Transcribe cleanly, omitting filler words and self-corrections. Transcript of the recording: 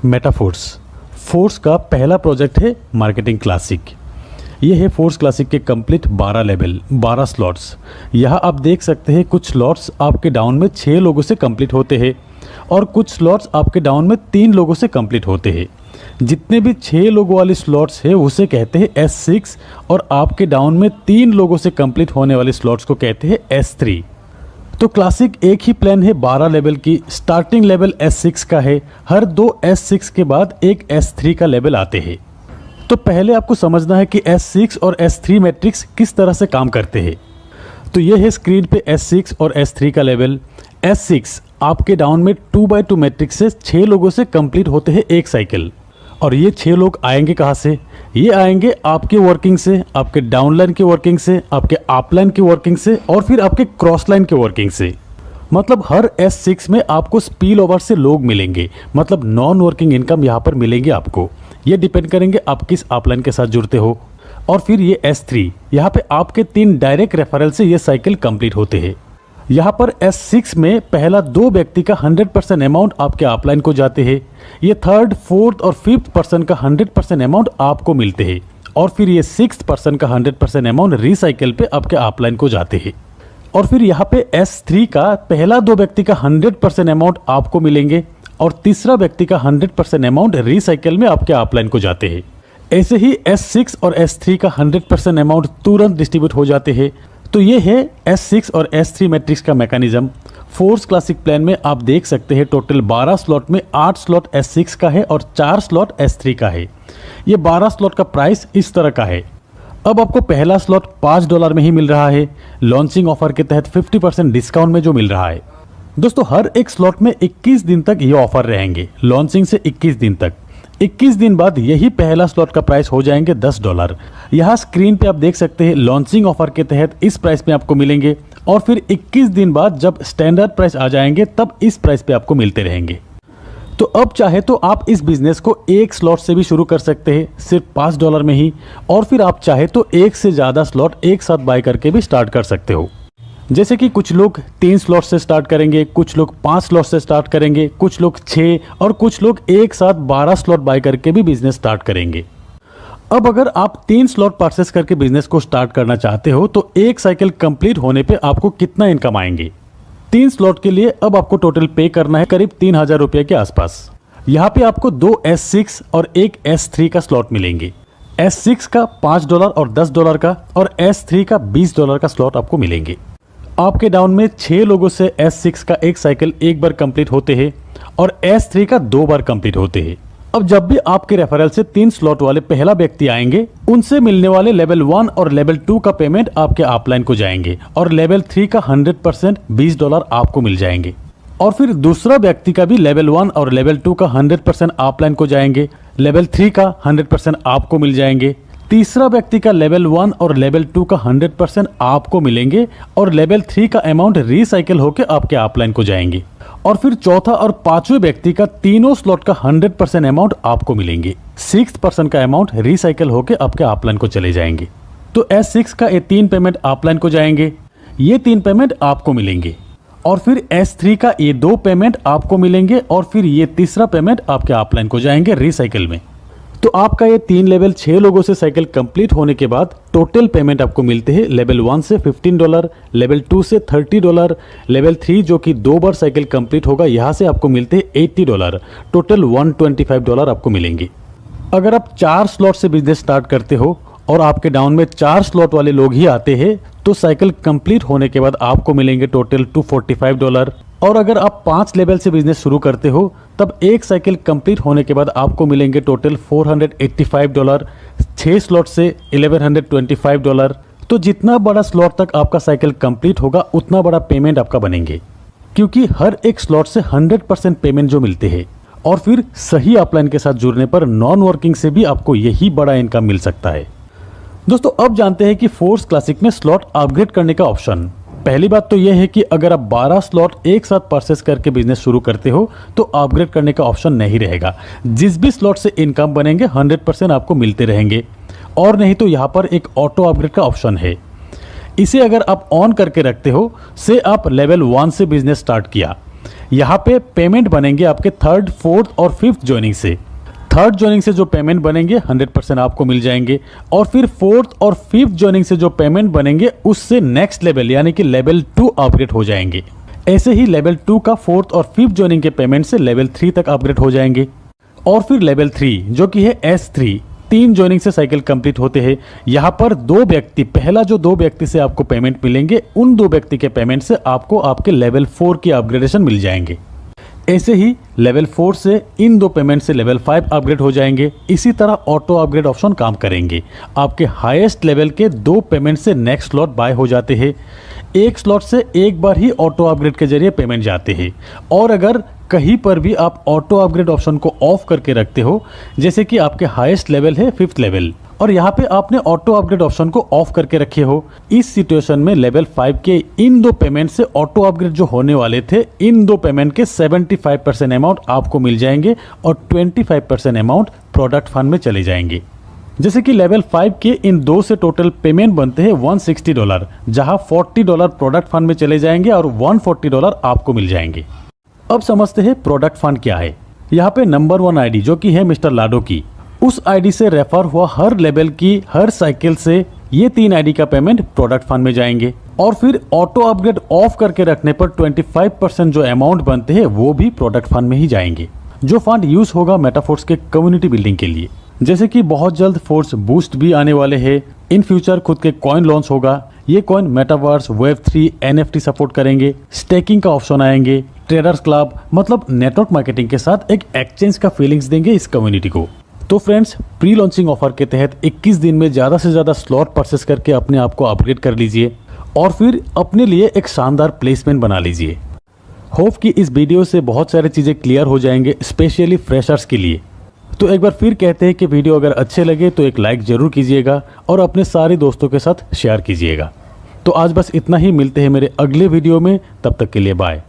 Metaphors force का पहला project है मार्केटिंग क्लासिक। ये है फोर्स क्लासिक के कंप्लीट 12 लेवल 12 स्लॉट्स। यहाँ आप देख सकते हैं कुछ स्लॉट्स आपके डाउन में 6 लोगों से कंप्लीट होते हैं और कुछ स्लॉट्स आपके डाउन में 3 लोगों से कंप्लीट होते हैं। जितने भी 6 लोगों वाले स्लॉट्स है उसे कहते हैं S6 और आपके डाउन में 3 लोगों से कंप्लीट होने वाले स्लॉट्स को कहते हैं S3। तो क्लासिक एक ही प्लान है 12 लेवल की। स्टार्टिंग लेवल S6 का है, हर 2 S6 के बाद एक S3 का लेवल आते हैं। तो पहले आपको समझना है कि S6 और S3 मैट्रिक्स किस तरह से काम करते हैं। तो ये है स्क्रीन पे S6 और S3 का लेवल। S6 आपके डाउन में 2x2 मैट्रिक्स से 6 लोगों से कंप्लीट होते हैं एक साइकिल। और ये 6 लोग आएंगे कहाँ से? ये आएंगे आपके वर्किंग से, आपके डाउनलाइन की वर्किंग से, आपके अपलाइन की वर्किंग से और फिर आपके क्रॉस लाइन की वर्किंग से। मतलब हर S6 में आपको स्पिल ओवर से लोग मिलेंगे, मतलब नॉन वर्किंग इनकम यहाँ पर मिलेंगे आपको। ये डिपेंड करेंगे आप किस अपलाइन के साथ जुड़ते हो। और फिर ये S3 यहाँ पे आपके 3 डायरेक्ट रेफरल से ये साइकिल कंप्लीट होते हैं। यहाँ पर S6 में पहला 2 व्यक्ति का 100% अमाउंट आपके अपलाइन को जाते हैं। ये 3rd, 4th और 5th पर्सन का 100% अमाउंट आपको मिलते हैं और फिर ये 6th पर्सन का 100% अमाउंट रिसाइकिल पे आपके अपलाइन को जाते हैं। और फिर यहाँ पे S3 का पहला 2 व्यक्ति का 100% अमाउंट आपको मिलेंगे और तीसरा व्यक्ति का 100% अमाउंट रिसाइकिल में आपके अपलाइन को जाते हैं। ऐसे ही S6 और S3 का 100% अमाउंट तुरंत डिस्ट्रीब्यूट हो जाते हैं। तो ये है S6 और S3 मैट्रिक्स का मैकेनिज्म। फोर्स क्लासिक प्लान में आप देख सकते हैं टोटल 12 स्लॉट में 8 स्लॉट S6 का है और 4 स्लॉट S3 का है। ये 12 स्लॉट का प्राइस इस तरह का है। अब आपको पहला स्लॉट $5 में ही मिल रहा है, लॉन्चिंग ऑफर के तहत 50% डिस्काउंट में जो मिल रहा है। दोस्तों हर एक स्लॉट में 21 दिन तक ये ऑफर रहेंगे, लॉन्चिंग से 21 दिन तक। 21 दिन बाद यही पहला स्लॉट का प्राइस हो जाएंगे $10। यहाँ स्क्रीन पे आप देख सकते हैं लॉन्चिंग ऑफर के तहत इस प्राइस पे आपको मिलेंगे और फिर 21 दिन बाद जब स्टैंडर्ड प्राइस आ जाएंगे तब इस प्राइस पे आपको मिलते रहेंगे। तो अब चाहे तो आप इस बिजनेस को एक स्लॉट से भी शुरू कर सकते हैं सिर्फ $5 में ही, और फिर आप चाहे तो एक से ज़्यादा स्लॉट एक साथ बाय करके भी स्टार्ट कर सकते हो। जैसे कि कुछ लोग 3 स्लॉट से स्टार्ट करेंगे, कुछ लोग 5 स्लॉट से स्टार्ट करेंगे, कुछ लोग 6 और कुछ लोग एक साथ 12 स्लॉट बाय करके भी बिजनेस स्टार्ट करेंगे। अब अगर आप 3 स्लॉट परचेस करके बिजनेस को स्टार्ट करना चाहते हो तो एक साइकिल कंप्लीट होने पे आपको कितना इनकम आएंगे? 3 स्लॉट के लिए अब आपको टोटल पे करना है करीब 3000 रुपये के आसपास। यहाँ पे आपको 2 S6 और एक S3 का स्लॉट मिलेंगे। S6 का $5 और $10 का और S3 का $20 का स्लॉट आपको मिलेंगे। आपके डाउन में 6 लोगों से S6 का एक साइकिल एक बार कंप्लीट होते हैं और S3 का 2 बार कंप्लीट होते हैं। अब जब भी आपके रेफरल से 3 स्लॉट वाले पहला व्यक्ति आएंगे उनसे मिलने वाले लेवल 1 और लेवल 2 का पेमेंट आपके अपलाइन को जाएंगे और लेवल 3 का 100% $20 आपको मिल जाएंगे। और फिर दूसरा व्यक्ति का भी लेवल 1 और लेवल 2 का 100% अपलाइन को जाएंगे, लेवल 3 का 100% आपको मिल जाएंगे। तीसरा व्यक्ति का लेवल 1 और लेवल 2 का 100% आपको मिलेंगे और लेवल 3 का अमाउंट रिसाइकिल होकर आपके अपलाइन को जाएंगे। और फिर चौथा और पांचवें व्यक्ति का तीनों स्लॉट का 100% अमाउंट आपको मिलेंगे। 6th पर्सन का अमाउंट रिसाइकिल होकर आपके अपलाइन को चले जाएंगे। तो S6 का ये 3 पेमेंट अपलाइन को जाएंगे, ये 3 पेमेंट आपको मिलेंगे और फिर S3 का ये 2 पेमेंट आपको मिलेंगे और फिर ये तीसरा पेमेंट आपके अपलाइन को जाएंगे रिसाइकिल में। तो आपका ये 3 लेवल 6 लोगों से साइकिल कंप्लीट होने के बाद टोटल पेमेंट आपको मिलते हैं लेवल 1 से $15, लेवल 2 से $30, लेवल 3 जो कि 2 बार साइकिल कंप्लीट होगा यहाँ से आपको मिलते हैं $80, टोटल $125 आपको मिलेंगे। अगर आप 4 स्लॉट से बिजनेस स्टार्ट करते हो और आपके डाउन में 4 स्लॉट वाले लोग ही आते हैं तो साइकिल कंप्लीट होने के बाद आपको मिलेंगे टोटल $245। और अगर आप 5 लेवल से बिजनेस शुरू करते हो तब एक साइकिल कंप्लीट होने के बाद आपको मिलेंगे टोटल $485। 6 स्लॉट से $1125। तो जितना बड़ा स्लॉट तक आपका साइकिल कंप्लीट होगा उतना बड़ा पेमेंट आपका बनेंगे, क्योंकि हर एक स्लॉट से 100% पेमेंट जो मिलते हैं। और फिर सही अपलाइन के साथ जुड़ने पर नॉन वर्किंग से भी आपको यही बड़ा इनकम मिल सकता है। दोस्तों अब जानते हैं कि फोर्स क्लासिक में स्लॉट अपग्रेड करने का ऑप्शन। पहली बात तो यह है कि अगर आप 12 स्लॉट एक साथ परचेस करके बिजनेस शुरू करते हो तो अपग्रेड करने का ऑप्शन नहीं रहेगा। जिस भी स्लॉट से इनकम बनेंगे 100% आपको मिलते रहेंगे। और नहीं तो यहाँ पर एक ऑटो अपग्रेड का ऑप्शन है, इसे अगर आप ऑन करके रखते हो, से आप लेवल 1 से बिजनेस स्टार्ट किया यहाँ पे पेमेंट बनेंगे आपके 3rd, 4th और 5th ज्वाइनिंग से। 3rd ज्वाइनिंग से जो पेमेंट बनेंगे 100% आपको मिल जाएंगे, और फिर 4th और 5th ज्वाइनिंग से जो पेमेंट बनेंगे उससे नेक्स्ट लेवल यानी कि लेवल 2 अपग्रेड हो जाएंगे। ऐसे ही लेवल 2 का 4th और 5th ज्वाइनिंग के पेमेंट से लेवल 3 तक अपग्रेड हो जाएंगे। और फिर लेवल 3 जो कि है S3, 3 ज्वाइनिंग से साइकिल कंप्लीट होते हैं। यहाँ पर 2 व्यक्ति, पहला जो 2 व्यक्ति से आपको पेमेंट मिलेंगे, उन 2 व्यक्ति के पेमेंट से आपको आपके लेवल 4 की अपग्रेडेशन मिल जाएंगे। ऐसे ही लेवल 4 से इन 2 पेमेंट से लेवल 5 अपग्रेड हो जाएंगे। इसी तरह ऑटो अपग्रेड ऑप्शन काम करेंगे। आपके हाईएस्ट लेवल के 2 पेमेंट से नेक्स्ट स्लॉट बाय हो जाते हैं। एक स्लॉट से एक बार ही ऑटो अपग्रेड के जरिए पेमेंट जाते हैं। और अगर कहीं पर भी आप ऑटो अपग्रेड ऑप्शन को ऑफ करके रखते हो, जैसे कि आपके हाईएस्ट लेवल है 5th लेवल, और यहाँ पे आपने ऑटो अपग्रेड ऑप्शन को ऑफ करके रखे हो, इस सिचुएशन में लेवल 5 के इन 2 पेमेंट से ऑटो अपग्रेड जो होने वाले थे, इन 2 पेमेंट के 75% अमाउंट आपको मिल जाएंगे और 25% अमाउंट प्रोडक्ट फंड में चले जाएंगे। जैसे कि लेवल 5 के इन 2 से टोटल पेमेंट बनते हैं $160, जहां $40 प्रोडक्ट फंड में चले जाएंगे और $140 आपको मिल जाएंगे। अब समझते हैं प्रोडक्ट फंड क्या है। यहाँ पे नंबर 1 आईडी जो कि है मिस्टर लाडो की, उस आईडी से रेफर हुआ हर लेवल की हर साइकिल से ये 3 आईडी का पेमेंट प्रोडक्ट फंड में जाएंगे। और फिर ऑटो अपग्रेड ऑफ करके रखने पर 25% जो अमाउंट बनते हैं वो भी प्रोडक्ट फंड में ही जाएंगे, जो फंड यूज होगा मेटाफोर्स के कम्युनिटी बिल्डिंग के लिए। जैसे कि बहुत जल्द फोर्स बूस्ट भी आने वाले हैं, इन फ्यूचर खुद के कॉइन लॉन्च होगा। ये coin metaverse, Web3, NFT support करेंगे, स्टेकिंग का ऑप्शन आएंगे, ट्रेडर्स क्लब, मतलब नेटवर्क मार्केटिंग के साथ एक एक्सचेंज का फीलिंग्स देंगे इस कम्युनिटी को। तो फ्रेंड्स, प्री लॉन्चिंग ऑफर के तहत 21 दिन में ज़्यादा से ज़्यादा स्लॉट परचेस करके अपने आप को अपग्रेड कर लीजिए और फिर अपने लिए एक शानदार प्लेसमेंट बना लीजिए। होप कि इस वीडियो से बहुत सारी चीज़ें क्लियर हो जाएंगे, स्पेशली फ्रेशर्स के लिए। तो एक बार फिर कहते हैं कि वीडियो अगर अच्छे लगे तो एक लाइक ज़रूर कीजिएगा और अपने सारे दोस्तों के साथ शेयर कीजिएगा। तो आज बस इतना ही, मिलते हैं मेरे अगले वीडियो में, तब तक के लिए बाय।